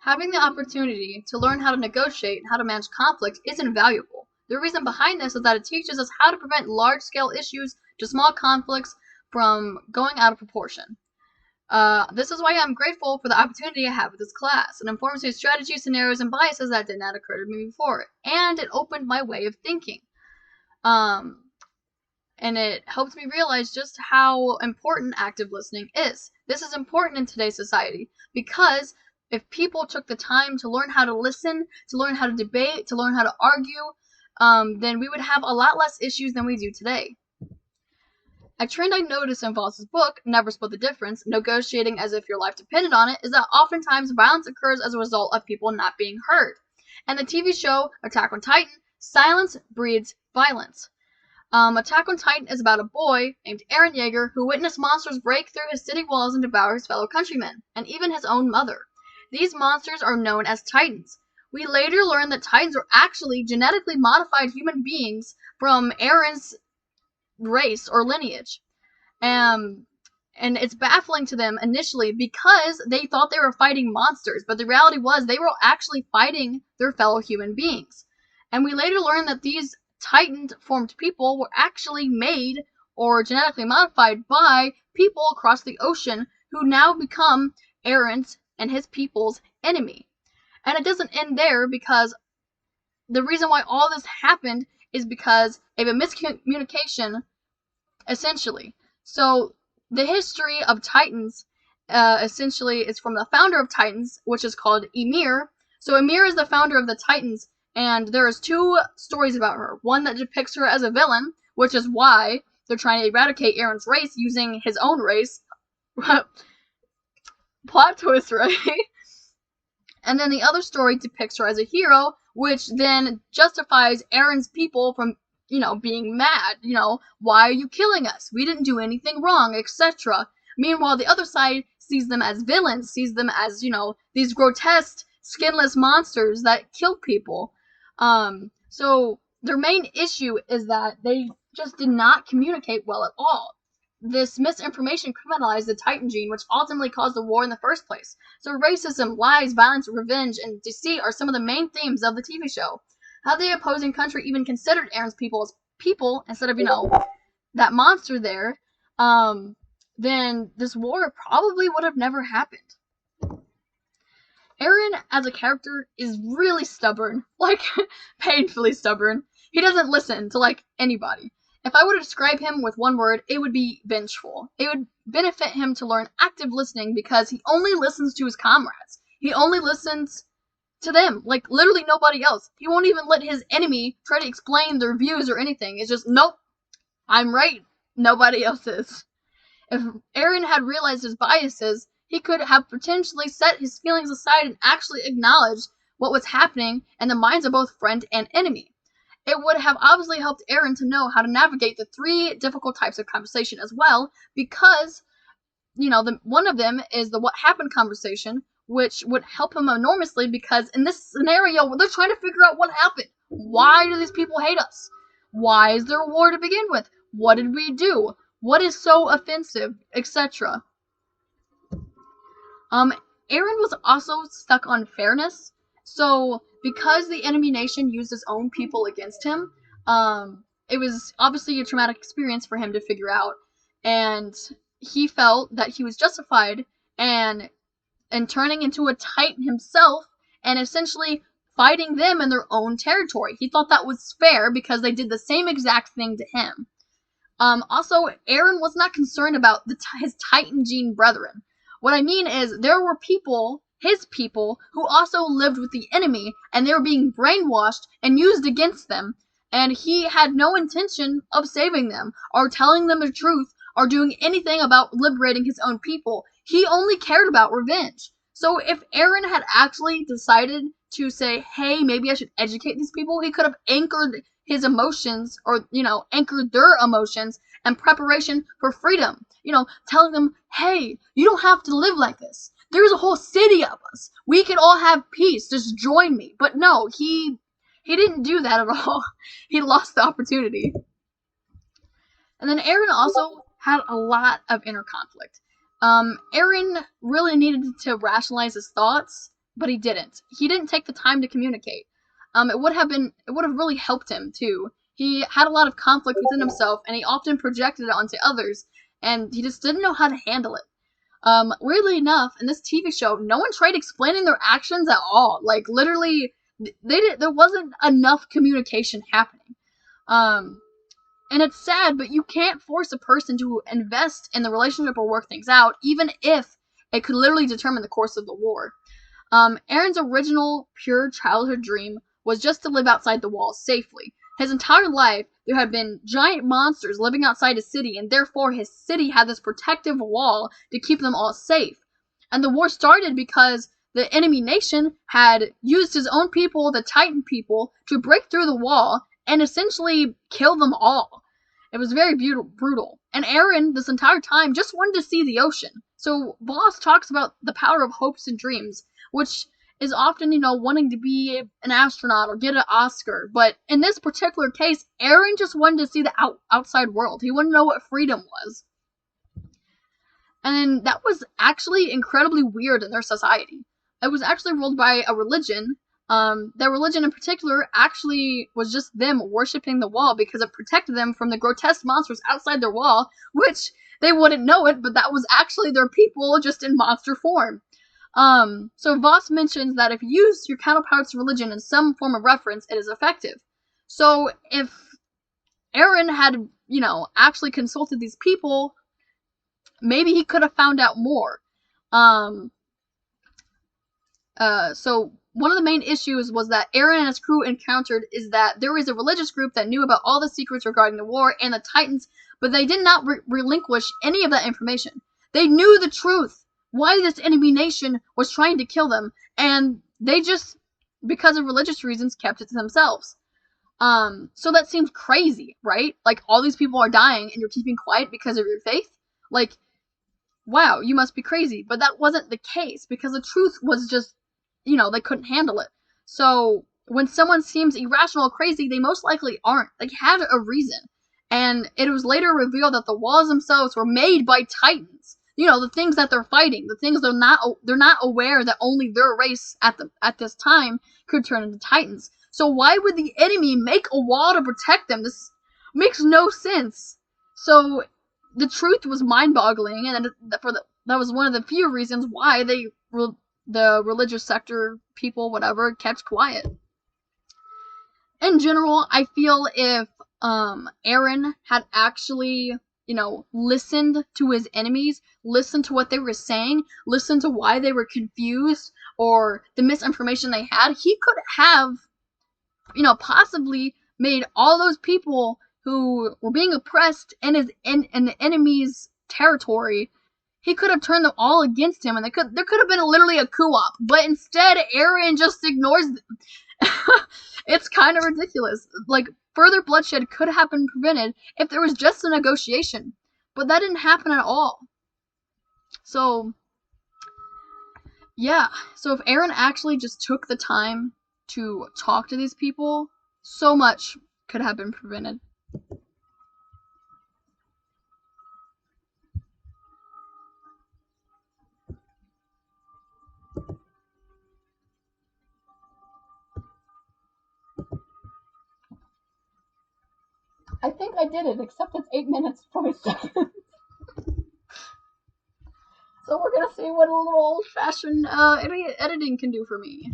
Having the opportunity to learn how to negotiate and how to manage conflict is invaluable. The reason behind this is that it teaches us how to prevent large-scale issues to small conflicts from going out of proportion. This is why I'm grateful for the opportunity I have with this class. It informs me of strategies, scenarios, and biases that did not occur to me before, and it opened my way of thinking. And it helped me realize just how important active listening is. This is important in today's society because if people took the time to learn how to listen, to learn how to debate, to learn how to argue, then we would have a lot less issues than we do today. A trend I noticed in Voorst's book, Never Split the Difference, Negotiating as if your life depended on it, is that oftentimes violence occurs as a result of people not being heard. And the TV show Attack on Titan, silence breeds violence. Attack on Titan is about a boy named Eren Yeager who witnessed monsters break through his city walls and devour his fellow countrymen, and even his own mother. These monsters are known as Titans. We later learn that Titans are actually genetically modified human beings from Eren's race or lineage. And it's baffling to them initially because they thought they were fighting monsters, but the reality was they were actually fighting their fellow human beings. And we later learn that these Titan-formed people were actually made or genetically modified by people across the ocean who now become Eren's and his people's enemy. And it doesn't end there because the reason why all this happened is because of a miscommunication, essentially. So the history of Titans essentially is from the founder of Titans, which is called Ymir. So Ymir is the founder of the Titans, and there's two stories about her. One that depicts her as a villain, which is why they're trying to eradicate Eren's race using his own race. Plot twist, right? And then the other story depicts her as a hero, which then justifies Eren's people from, being mad. Why are you killing us? We didn't do anything wrong, etc. Meanwhile, the other side sees them as villains, sees them as, these grotesque, skinless monsters that kill people. So their main issue is that they just did not communicate well at all. This misinformation criminalized the Titan gene, which ultimately caused the war in the first place. So racism, lies, violence, revenge, and deceit are some of the main themes of the TV show. Had the opposing country even considered Eren's people as people instead of, that monster there, then this war probably would have never happened. Eren, as a character, is really stubborn. Painfully stubborn. He doesn't listen to, anybody. If I were to describe him with one word, it would be vengeful. It would benefit him to learn active listening because he only listens to his comrades. He only listens to them, literally nobody else. He won't even let his enemy try to explain their views or anything. It's just, nope, I'm right, nobody else is. If Eren had realized his biases, he could have potentially set his feelings aside and actually acknowledged what was happening in the minds of both friend and enemy. It would have obviously helped Eren to know how to navigate the three difficult types of conversation as well, because, one of them is the what happened conversation, which would help him enormously because in this scenario, they're trying to figure out what happened. Why do these people hate us? Why is there a war to begin with? What did we do? What is so offensive, etc. Eren was also stuck on fairness. So, because the enemy nation used his own people against him, it was obviously a traumatic experience for him to figure out. And he felt that he was justified and turning into a Titan himself and essentially fighting them in their own territory. He thought that was fair because they did the same exact thing to him. Also, Eren was not concerned about his Titan gene brethren. What I mean is, there were people, his people, who also lived with the enemy, and they were being brainwashed and used against them, and he had no intention of saving them, or telling them the truth, or doing anything about liberating his own people. He only cared about revenge. So if Eren had actually decided to say, hey, maybe I should educate these people, he could have anchored his emotions, or, anchored their emotions in preparation for freedom. Telling them, hey, you don't have to live like this. There's a whole city of us. We can all have peace. Just join me. But no, he didn't do that at all. He lost the opportunity. And then Eren also had a lot of inner conflict. Eren really needed to rationalize his thoughts but he didn't. He didn't take the time to communicate. It would have really helped him too. He had a lot of conflict within himself, and he often projected it onto others, and he just didn't know how to handle it. Weirdly enough, in this TV show, no one tried explaining their actions at all. Like, literally, there wasn't enough communication happening. And it's sad, but you can't force a person to invest in the relationship or work things out, even if it could literally determine the course of the war. Aaron's original, pure childhood dream was just to live outside the walls safely. His entire life, there had been giant monsters living outside his city, and therefore his city had this protective wall to keep them all safe. And the war started because the enemy nation had used his own people, the Titan people, to break through the wall and essentially kill them all. It was very brutal. And Aaron, this entire time, just wanted to see the ocean. So Voorst talks about the power of hopes and dreams, which is often, wanting to be an astronaut or get an Oscar. But in this particular case, Aaron just wanted to see the outside world. He wanted to know what freedom was. And that was actually incredibly weird in their society. It was actually ruled by a religion. That religion in particular actually was just them worshipping the wall because it protected them from the grotesque monsters outside their wall, which they wouldn't know it, but that was actually their people just in monster form. So Voorst mentions that if you use your counterpart's religion in some form of reference, it is effective. So if Aaron had, actually consulted these people, maybe he could have found out more. So one of the main issues was that Aaron and his crew encountered is that there was a religious group that knew about all the secrets regarding the war and the Titans, but they did not relinquish any of that information. They knew the truth, why this enemy nation was trying to kill them, and they just, because of religious reasons, kept it to themselves. So that seems crazy, right? Like, all these people are dying and you're keeping quiet because of your faith? Like, wow, you must be crazy. But that wasn't the case, because the truth was just, they couldn't handle it. So when someone seems irrational or crazy, they most likely aren't. They had a reason. And it was later revealed that the walls themselves were made by Titans. The things that they're fighting, the things they're not aware that only their race at this time could turn into Titans. So why would the enemy make a wall to protect them? This makes no sense. So the truth was mind-boggling, and that was one of the few reasons why the religious sector people, whatever, kept quiet. In general, I feel if Aaron had actually, listened to his enemies, listened to what they were saying, listened to why they were confused or the misinformation they had, he could have, possibly made all those people who were being oppressed in the enemy's territory, he could have turned them all against him, and there could have been literally a coup-op. But instead, Aaron just ignores them. It's kind of ridiculous. Like, further bloodshed could have been prevented if there was just a negotiation. But that didn't happen at all. So, yeah. So if Aaron actually just took the time to talk to these people, so much could have been prevented. I think I did it, except it's 8 minutes, 20 seconds. So we're gonna see what a little old-fashioned editing can do for me.